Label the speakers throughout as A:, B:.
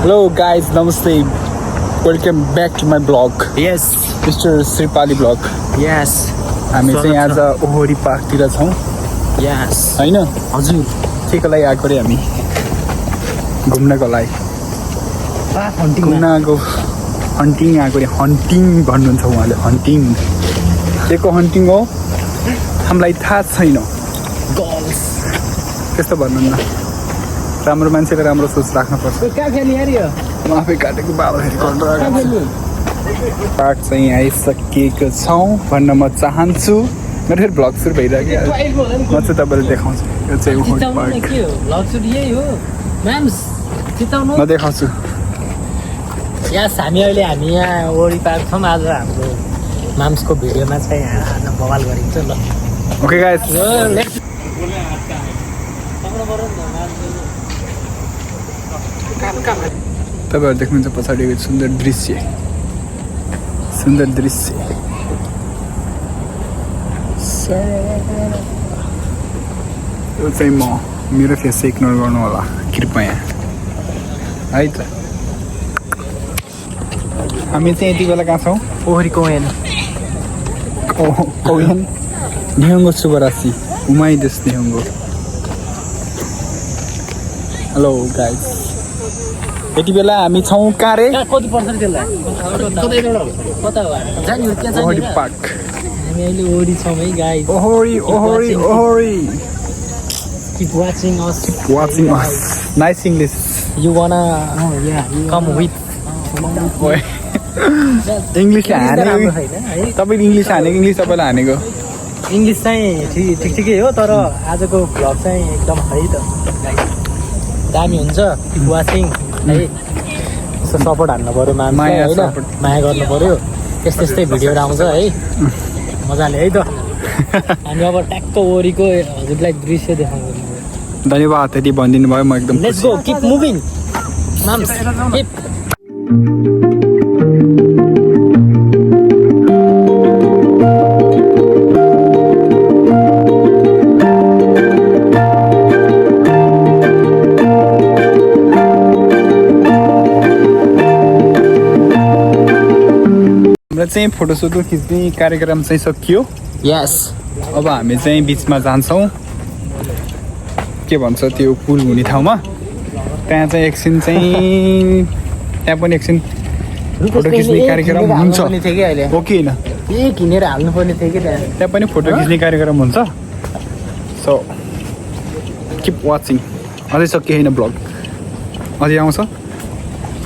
A: Hello guys, namaste. Welcome back to my blog.
B: Yes.
A: Mr. Sripali blog.
B: Yes.
A: हामी चाहिँ आज Ohori पार्कतिर छौँ
B: Yes.
A: हैन?
B: हजुर.
A: केको लागि आएको रे हामी? घुम्नको लागि. घुम्नको हन्टिङ आएको रे. हन्टिङ भन्नुहुन्छ उहाँले. हन्टिङ. केको हन्टिङ हो? हामीलाई थाहा छैन.
B: Goals.
A: त्यस्तो भन्नुहुन्न. राम्रो मान्छेले राम्रो सोच राख्नुपर्छ.
B: कहाँ खेल्ने यार यो?
A: म आफै काटेको बाबा गरिरहेको पार्क चाहिँ आइसकेको छौँ भन्न म चाहन्छु. मेरो फेरि भ्लग सुरु भइरहेको म चाहिँ तपाईँलाई देखाउँछु. यो चाहिँ ओहोरी पार्क म देखाउँछु.
B: हामी यहाँ ओरी पार्क छौँ. आज हाम्रो माम्सको भिडियोमा चाहिँ आज बवाल गरिन्छ ल.
A: ओके गाइस, तपाईँहरू देख्नुहुन्छ पछाडिको सुन्दर दृश्य. सुन्दर दृश्य. यो चाहिँ मेरो फेस इग्नोर गर्नु होला कृपया है त. हामी चाहिँ यति बेला कहाँ छौँ?
B: ओहरी कोयन.
A: कौयन निहङ्गो सुबरासी उमाइदेश निहङ्गो. हेलो गाइस, यति बेला हामी छौँ कहाँ रे?
B: कति पर्छ त्यसलाई? कता हो? जान्यो त्यहाँ
A: ओहोरी
B: जान्यो.
A: पार्क.
B: हामी अहिले ओरी छौँ है guys.
A: Ohori Ohori Ohori.
B: Keep watching us.
A: Watching us. Nice English.
B: You wanna come with?
A: ओए इङ्ग्लिसले हानेको. तपाईँले इङ्ग्लिस हानेको, इङ्ग्लिस तपाईँलाई हानेको.
B: इङ्ग्लिस चाहिँ ठिकै हो, तर आजको भ्लग चाहिँ एकदम है त दामी हुन्छ. किप वाचिङ है. यसो सपोर्ट हान्नु पऱ्यो मान्छे होइन, माया गर्नु पऱ्यो. त्यस्तै भिडियोहरू आउँछ है मजाले है त. हामी अब ट्याक्क ओरीको हजुरलाई दृश्य देखाउँछु.
A: धन्यवाद यति भनिदिनु भयो. म एकदम
B: let's go. Keep moving mums. Keep.
A: हाम्रो चाहिँ फोटोसुट खिच्ने कार्यक्रम चाहिँ सकियो.
B: यस.
A: अब हामी चाहिँ बिचमा जान्छौँ. के भन्छ त्यो पुल हुने ठाउँमा. त्यहाँ चाहिँ एकछिन चाहिँ त्यहाँ पनि एकछिन फोटो खिच्ने कार्यक्रम हुन्छ. हो कि होइन?
B: ए किनेर हाल्नु पर्ने थियो कि
A: त्यहाँ पनि फोटो खिच्ने कार्यक्रम हुन्छ. So keep watching. अझै सकियो होइन ब्लग, अझै आउँछ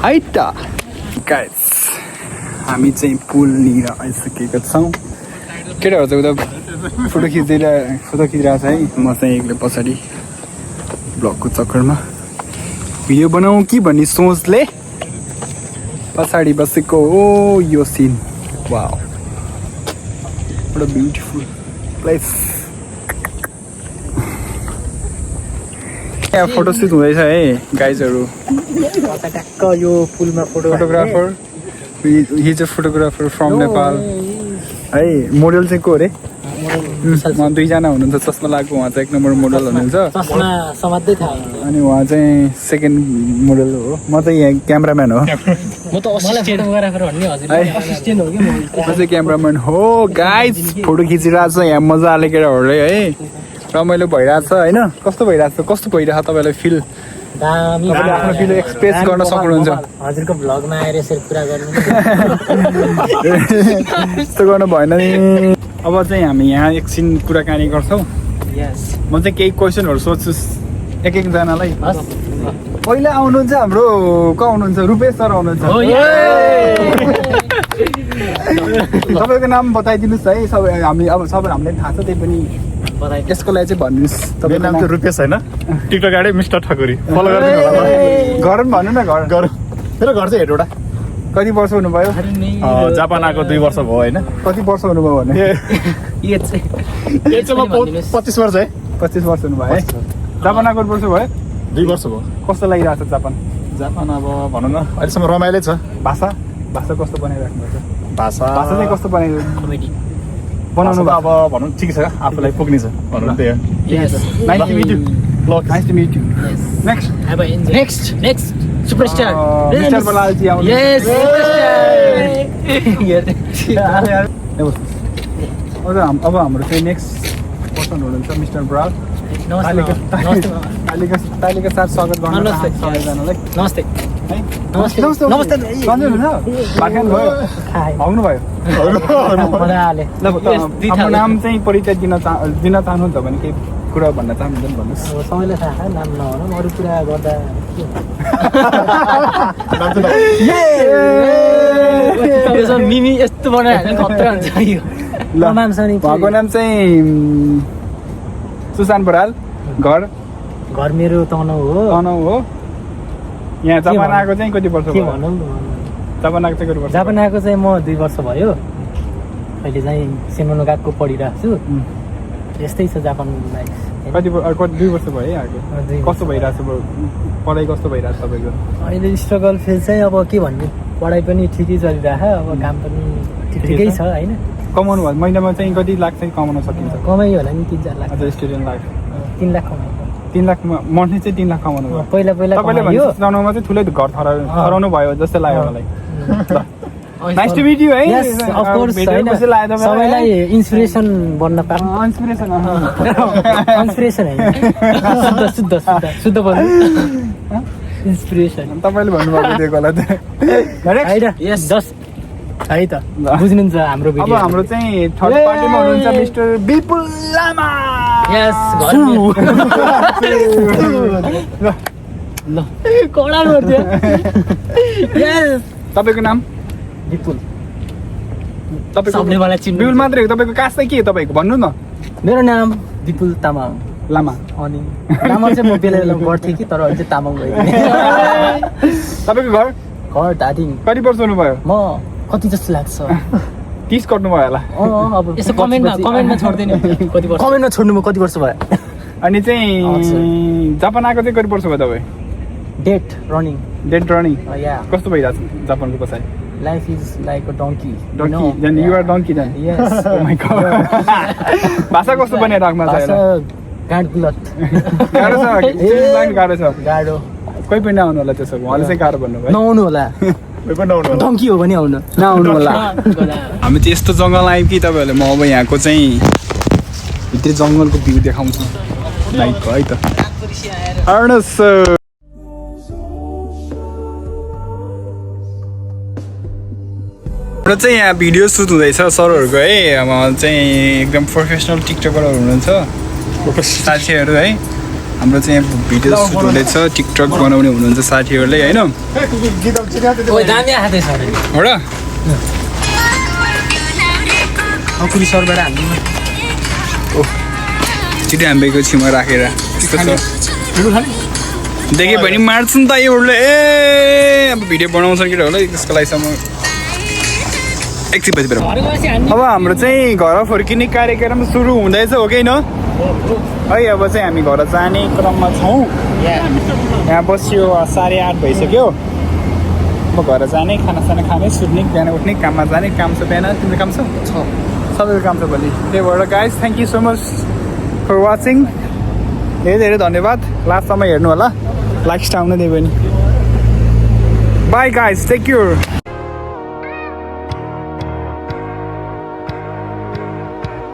A: है त. गाइस, हामी चाहिँ पुलनिर आइसकेका छौँ. केटाहरू चाहिँ उता फोटो खिचिरहेको छ है. म चाहिँ एक्लै पछाडि ब्लगको चक्करमा भिडियो बनाऊँ कि भन्ने सोचले पछाडि बसेको हो. यो सिन वाउ, एउटा ब्युटिफुल प्लेस. यहाँ फोटोसुट हुँदैछ है गाइजहरू.
B: ट्याक्क यो पुलमा
A: फोटोग्राफर, हि चाहिँ फोटोग्राफर फ्रम नेपाल है. मोडल चाहिँ को अरे? उहाँ दुईजना हुनुहुन्छ. चस्मा लगाएको उहाँ चाहिँ 1 नम्बर मोडल हुनुहुन्छ.
B: चस्मा समात्दै थाहा.
A: अनि उहाँ चाहिँ सेकेन्ड मोडल हो. म चाहिँ यहाँ क्यामराम्यान हो.
B: म त फोटोग्राफर भन्ने असिस्टेन्ट हो कि म
A: चाहिँ क्यामराम्यान हो. गाइज फोटो खिचिरहेको छ यहाँ मजाले केटाहरूले है. रमाइलो भइरहेछ होइन. कस्तो भइरहेछ? कस्तो भइरहेछ तपाईँलाई फिल?
B: दामी.
A: तपाईँले आफ्नो फिल एक्सप्रेस गर्न सक्नुहुन्छ.
B: हजुरको भ्लगमा आएर यसरी कुरा गर्नु
A: यस्तो गर्नु भएन नि. अब चाहिँ हामी यहाँ एकछिन कुराकानी गर्छौँ.
B: यस.
A: म चाहिँ केही क्वेसनहरू सोध्छु एकजनालाई. पहिला आउनुहुन्छ हाम्रो को आउनुहुन्छ? रुपेश सर आउनुहुन्छ. तपाईँको नाम बताइदिनुहोस् है. सबै हामीलाई थाहा छ, त्यही पनि यसको लागि चाहिँ भनिदिनुहोस्.
C: मेरो नाम चाहिँ रुपेश होइन, टिकटक आडे मिस्टर ठकुरी. फलो गरिदिनु होला.
A: घर पनि भन्नु न. घर
C: मेरो घर चाहिँ हेटौँडा.
A: कति वर्ष हुनुभयो?
C: जापान आएको 2 वर्ष भयो होइन.
A: कति वर्ष हुनुभयो भने?
C: यो चाहिँ म 25 वर्ष है.
A: 25 वर्ष हुनुभयो है. जापान आएको वर्ष भयो?
C: 2 वर्ष भयो.
A: कस्तो लागिरहेको छ जापान?
C: जापान अब भनौँ न अहिलेसम्म रमाइलो छ.
A: भाषा कस्तो बनाइराख्नु भएको छ?
C: भाषा
A: चाहिँ कस्तो
B: कमेडी
A: बनाउनु?
C: अब भनौँ ठिक छ, आफूलाई पुग्ने छ भनौँ त्यही हो.
B: Yes.
A: Nice to meet you.
C: Vlog.
A: Nice to meet you.
B: Yes.
A: Next.
B: Have a enjoy.
A: Next.
B: Superstar
A: mister Balal ji आउनु
B: यस सुपरस्टार
A: अब हाम्रो चाहिँ नेक्स्ट पर्सन हुनुहुन्छ मिस्टर बराल तालीका साथ स्वागत गर्न चाहन्छु सबैजनालाई
B: नमस्ते
A: है
B: नमस्ते
A: नमस्ते
B: नमस्ते
A: सन्चै हुनुहुन्छ भात खानुभयो आउनु भयो
B: मजाले
A: ल आफ्नो नाम चाहिँ परिचय दिन चाहनुहुन्छ भने केही कुरा भन्न चाहनुहुन्छ नि भन्नुहोस्
B: अब सबैलाई थाहा छ नाम नभनौँ अरू कुरा गर्दा मिमी यस्तो बनायो भने खतरा हुन्छ यो नाम छ नि
A: उहाँको नाम चाहिँ सुशान्त बराल घर
B: मेरो तनहु हो
A: तनहु हो यहाँ जापान आएको चाहिँ कति वर्ष
B: के
A: भयो
B: भनौँ
A: जापान आएको चाहिँ कति वर्ष
B: जापान आएको चाहिँ म 2 वर्ष भयो अहिले चाहिँ सेमोनोगाको पढिरहेको छु यस्तै छ जापान लाइफ
A: कति 2 वर्ष भयो है आएको कस्तो भइरहेको छ पढाइ कस्तो भइरहेको छ तपाईँको
B: अहिले स्ट्रगल फेज चाहिँ अब के भन्ने पढाइ पनि ठिकै चलिरहेको अब काम पनि ठिकै छ होइन
A: कमाउनु भयो महिनामा चाहिँ कति लाख चाहिँ कमाउन सकिन्छ
B: कमाइ होला नि 3-4 लाख
A: अझ स्टुडेन्ट लाख
B: 3 लाख कमाइ
A: 3 लाख मन्थली चाहिँ 3 लाख कमाउनु भयो
B: पहिला
A: तपाईँले भने जनाउमा चाहिँ ठुलै घर ठहराउनु भयो जस्तो लाग्यो मलाई नाइस टु मिट यु है
B: यस अफ कोर्स हैन सबैलाई इन्स्पिरेसन बन्न पाऊँ इन्स्पिरेसन हैन शुद्ध बोल्नु इन्स्पिरेसन
A: तपाईँले भन्नुभएको थियो गलत
B: हैन यस जस्ट है त बुझ्नुहुन्छ हाम्रो
A: अब
B: भिडियो
A: हाम्रो चाहिँ थर्ड पार्टीमा हुनुहुन्छ मिस्टर विपुल लामा
B: यस ल कडा गर्दियो यस
A: तपाईँको नाम
B: विपुल
A: तपाईँको
B: सबले मलाई चिन्नु
A: विपुल मात्रै हो तपाईँको कास्ट चाहिँ के हो तपाईँको भन्नु न
B: मेरो नाम विपुल तामाङ
A: लामा
B: अनि तामाङ चाहिँ म बेला बेला गर्थेँ कि तर अहिले चाहिँ तामाङ भयो
A: तपाईँको घर
B: घर धादिङ
A: कति वर्ष हुनुभयो
B: म कति जस्तो लाग्छ
A: 30 कट्नुभयो होला
B: अब यसो कमेन्टमा छोड्दिनु कति वर्ष कमेन्टमा छोड्नु कति वर्ष भयो
A: अनि चाहिँ जापान आएको चाहिँ कति वर्ष भयो तपाईँ
B: डेट रनिङ या
A: कस्तो भइरहेको छ जापानको बसाइ
B: life is like a donkey
A: then you are donkey then
B: yes
A: oh my god भाषा कस्तो बनेर राख्न छ
B: गाड गुलत
A: गाह्रो छ गाह्रो छ
B: गाडो
A: कोही पनि नआउनु होला त्यसो उहाँले चाहिँ गाह्रो भन्नुभयो
B: नआउनु होला
C: कोही पनि नआउनु
B: डोंकी हो भने आउनु
A: नआउनु होला हामी चाहिँ यस्तो जङ्गल आयौँ कि तपाईँहरूले म अब यहाँको चाहिँ भित्री जङ्गलको भ्यू देखाउँछु लाइक है त अर्नस र चाहिँ यहाँ भिडियो सुट हुँदैछ सरहरूको है अब चाहिँ एकदम प्रोफेसनल टिकटकरहरू हुनुहुन्छ साथीहरू है हाम्रो चाहिँ भिडियो सुट हुँदैछ टिकटक बनाउने हुनुहुन्छ साथीहरूले होइन हो र
B: सरबाट हामी
A: छिटो हामीको छेउमा राखेर त्यस्तो छ देख्यो भने मार्छ नि त योहरूले ए अब भिडियो बनाउँछ केटाहरूले त्यसको लागिसम्म एकछिन पछि अब हाम्रो चाहिँ घर फर्किने कार्यक्रम सुरु हुँदैछ हो कि न है अब चाहिँ हामी घर जाने क्रममा छौँ यहाँ बस्यो 8:30 भइसक्यो अब घर जाने खानासाना खाने सुत्ने बिहान उठ्ने काममा जाने काम छ बिहान तिम्रो काम छ सबैको काम छ भोलि त्यही भएर guys thank you so much for watching धेरै धेरै धन्यवाद लास्टसम्म हेर्नु होला लाइक स्टार आउनु दियो भने बाई गाइज टेक केयर